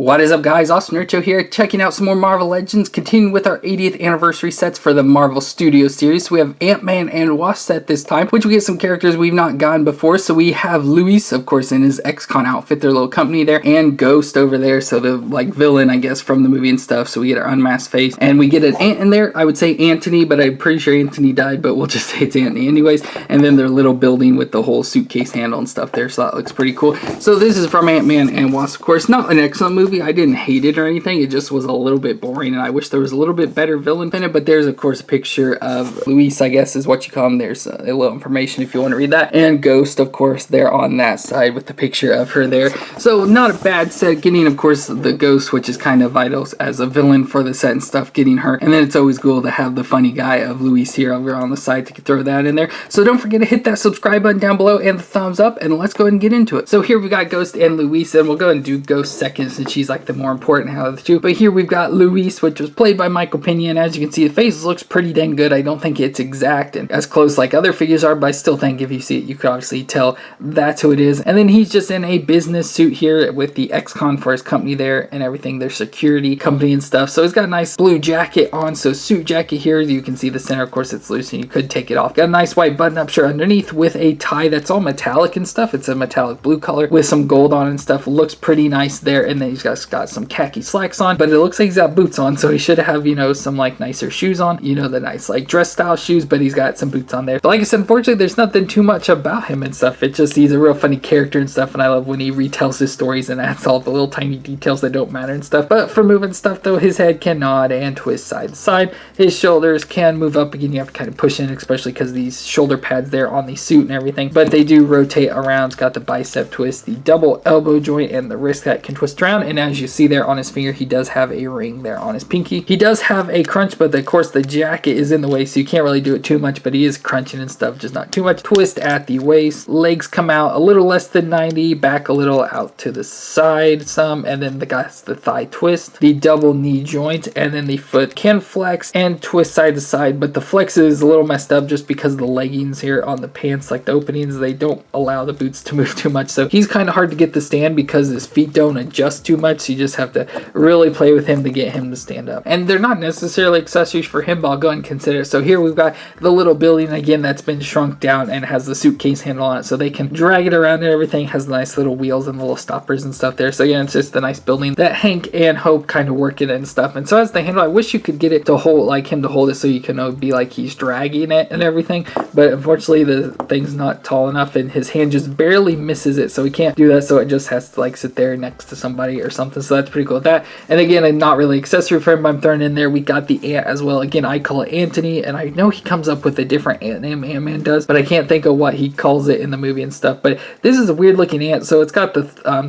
What is up, guys? FallenRedZeo here, checking out some more Marvel Legends, continuing with our 80th anniversary sets for the Marvel Studio series. So we have Ant-Man and Wasp set this time, which we get some characters we've not gotten before. So we have Luis, of course, in his ex-con outfit, their little company there, and Ghost over there, so the villain, I guess, from the movie and stuff. So we get our unmasked face, and we get an Ant in there. I would say Anthony, but I'm pretty sure Anthony died, but we'll just say it's Anthony anyways. And then their little building with the whole suitcase handle and stuff there, so that looks pretty cool. So this is from Ant-Man and Wasp, of course. Not an excellent movie. I didn't hate it or anything. It just was a little bit boring, and I wish there was a little bit better villain in it. But there's, of course, a picture of Luis, I guess is what you call him. There's a little information if you want to read that. And Ghost, of course, there on that side with the picture of her there. So not a bad set. Getting, of course, the Ghost, which is kind of vital as a villain for the set and stuff, getting her. And then it's always cool to have the funny guy of Luis here over on the side to throw that in there. So don't forget to hit that subscribe button down below and the thumbs up, and let's go ahead and get into it. So here we got Ghost and Luis, and we'll go ahead and do Ghost second since she's like the more important out of the two. But here we've got Luis, which was played by Michael Pena, and as you can see, the face looks pretty dang good. I don't think it's exact and as close like other figures are, but I still think if you see it, you could obviously tell that's who it is. And then he's just in a business suit here with the ex-con for his company there and everything, their security company and stuff. So he's got a nice blue jacket on, so suit jacket here. You can see the center, of course, it's loose and you could take it off. Got a nice white button-up shirt underneath with a tie that's all metallic and stuff. It's a metallic blue color with some gold on and stuff. Looks pretty nice there. And then he's got some khaki slacks on, but it looks like he's got boots on, so he should have, you know, some like nicer shoes on, you know, the nice like dress style shoes, but he's got some boots on there. But like I said, unfortunately, there's nothing too much about him and stuff. It's just he's a real funny character and stuff, and I love when he retells his stories and adds all the little tiny details that don't matter and stuff. But for moving stuff though, his head can nod and twist side to side. His shoulders can move up again. You have to kind of push in, especially because these shoulder pads there on the suit and everything, but they do rotate around. It's got the bicep twist, the double elbow joint, and the wrist that can twist around. And as you see there on his finger, he does have a ring there on his pinky. He does have a crunch, but of course the jacket is in the way, so you can't really do it too much, but he is crunching and stuff, just not too much. Twist at the waist. Legs come out a little less than 90, back a little out to the side some, and then the thigh twist, the double knee joint, and then the foot can flex and twist side to side, but the flex is a little messed up just because of the leggings here on the pants, like the openings, they don't allow the boots to move too much, so he's kind of hard to get to stand because his feet don't adjust too much, so you just have to really play with him to get him to stand up. And they're not necessarily accessories for him, but I'll go ahead and consider it. So here we've got the little building again that's been shrunk down and has the suitcase handle on it, so they can drag it around and everything. Has nice little wheels and little stoppers and stuff there. So again, it's just a nice building that Hank and Hope kind of work it and stuff. And so as the handle, I wish you could get it to hold, like him to hold it so you can be like he's dragging it and everything, but unfortunately the thing's not tall enough and his hand just barely misses it, so he can't do that, so it just has to like sit there next to somebody or something. So that's pretty cool with that. And again, a not really accessory for him, but I'm throwing in there. We got the ant as well. Again, I call it Anthony, and I know he comes up with a different ant name, Ant-Man does, but I can't think of what he calls it in the movie and stuff. But this is a weird looking ant. So it's got the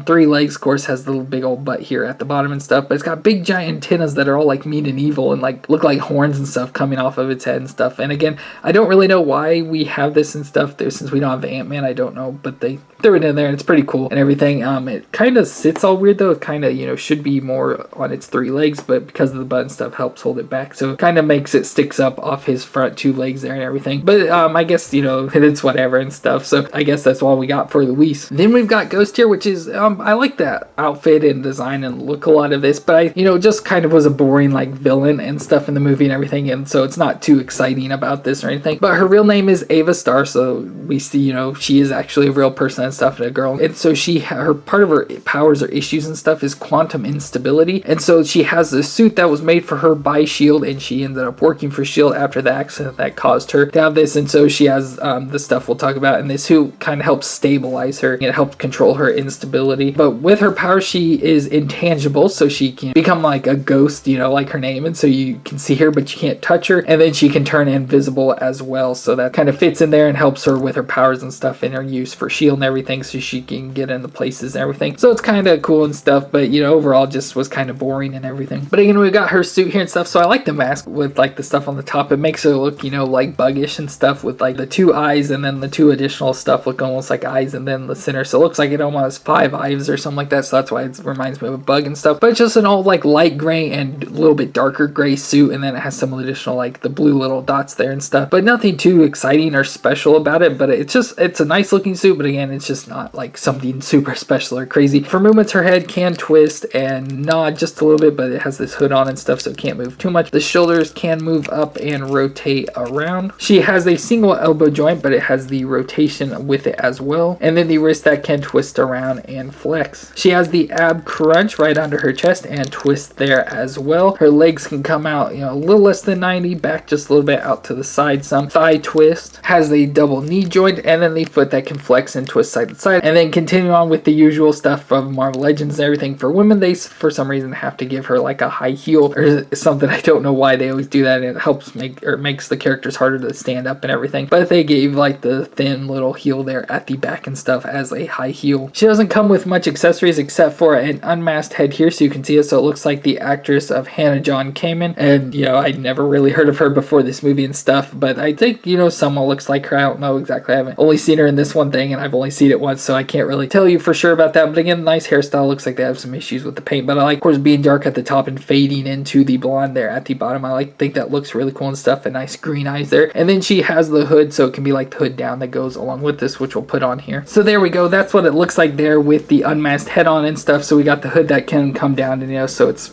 3 legs, of course, has the little big old butt here at the bottom and stuff, but it's got big giant antennas that are all like mean and evil and like look like horns and stuff coming off of its head and stuff. And again, I don't really know why we have this and stuff there since we don't have the Ant-Man. I don't know, but they threw it in there and it's pretty cool and everything. It kind of sits all weird though. It kind of, you know, should be more on its 3 legs, but because of the butt and stuff helps hold it back, so it kind of makes it sticks up off his front 2 legs there and everything. But I guess, you know, it's whatever and stuff, so I guess that's all we got for Luis. Then we've got Ghost here, which is I like that outfit and design and look a lot of this, but I, you know, just kind of was a boring like villain and stuff in the movie and everything, and so it's not too exciting about this or anything. But her real name is Ava Star, so we see, you know, she is actually a real person and stuff, and a girl. And so her part of her powers or issues and stuff is quantum instability, and so she has a suit that was made for her by S.H.I.E.L.D., and she ended up working for S.H.I.E.L.D. after the accident that caused her to have this, and so she has the stuff we'll talk about, and this suit kind of helps stabilize her and it helps control her instability. But with her power, she is intangible, so she can become like a ghost, you know, like her name, and so you can see her but you can't touch her, and then she can turn invisible as well, so that kind of fits in there and helps her with her powers and stuff in her use for S.H.I.E.L.D. and everything, so she can get into places and everything. So it's kind of cool and stuff, but you know, overall just was kind of boring and everything. But again, we got her suit here and stuff, so I like the mask with like the stuff on the top. It makes her look, you know, like buggish and stuff with like the 2 eyes, and then the 2 additional stuff look almost like eyes, and then the center, so it looks like it almost has 5 eyes or something like that, so that's why it reminds me of a bug and stuff. But it's just an all like light gray and a little bit darker gray suit, and then it has some additional like the blue little dots there and stuff, but nothing too exciting or special about it. But it's a nice looking suit, but again, it's just not like something super special or crazy. For movements, her head can twist and nod just a little bit, but it has this hood on and stuff, so it can't move too much. The shoulders can move up and rotate around. She has a single elbow joint, but it has the rotation with it as well. And then the wrist that can twist around and flex. She has the ab crunch right under her chest and twist there as well. Her legs can come out, a little less than 90, back just a little bit out to the side some. Thigh twist. Has the double knee joint, and then the foot that can flex and twist side to side. And then continue on with the usual stuff of Marvel Legends and everything. For women, they for some reason have to give her like a high heel or something. I don't know why they always do that. It helps makes the characters harder to stand up and everything. But they gave like the thin little heel there at the back and stuff as a high heel. She doesn't come with much accessories except for an unmasked head here, so you can see it. So it looks like the actress of Hannah John Kamen, and I'd never really heard of her before this movie and stuff, but I think someone looks like her. I don't know exactly. I haven't only seen her in this one thing, and I've only seen it once, so I can't really tell you for sure about that. But again, nice hairstyle. Looks like they have some issues with the paint, but I like, of course, being dark at the top and fading into the blonde there at the bottom. I think that looks really cool and stuff, and nice green eyes there. And then she has the hood, so it can be like the hood down that goes along with this, which we'll put on here. So there we go. That's what it looks like there with the unmasked head on and stuff. So we got the hood that can come down, and so it's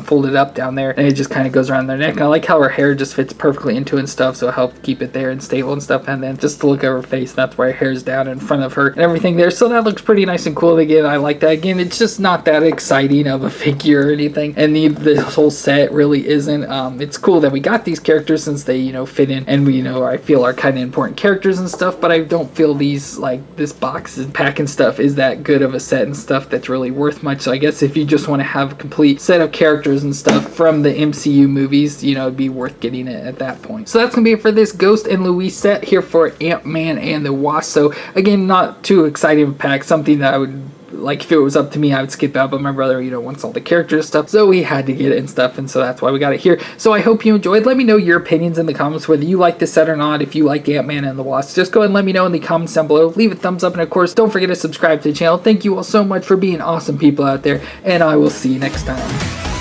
folded up down there, and it just kind of goes around their neck. And I like how her hair just fits perfectly into it and stuff, so it helps keep it there and stable and stuff. And then just to look at her face, that's why her hair's down in front of her and everything there. So that looks pretty nice and cool. Again, I like that. Again, it's just not that exciting of a figure or anything, and the whole set really isn't. It's cool that we got these characters since they fit in, and we I feel are kind of important characters and stuff, but I don't feel these, like this box and pack and stuff, is that good of a set and stuff that's really worth much. So I guess if you just want to have a complete set of characters and stuff from the MCU movies, it'd be worth getting it at that point. So that's gonna be it for this Ghost and Louise set here for Ant-Man and the Wasp. So again, not too exciting of a pack, something that I would like, if it was up to me, I would skip out, but my brother, wants all the characters stuff, so we had to get it and stuff, and so that's why we got it here. So I hope you enjoyed. Let me know your opinions in the comments, whether you like this set or not. If you like Ant-Man and the Wasp, just go ahead and let me know in the comments down below. Leave a thumbs up, and of course, don't forget to subscribe to the channel. Thank you all so much for being awesome people out there, and I will see you next time.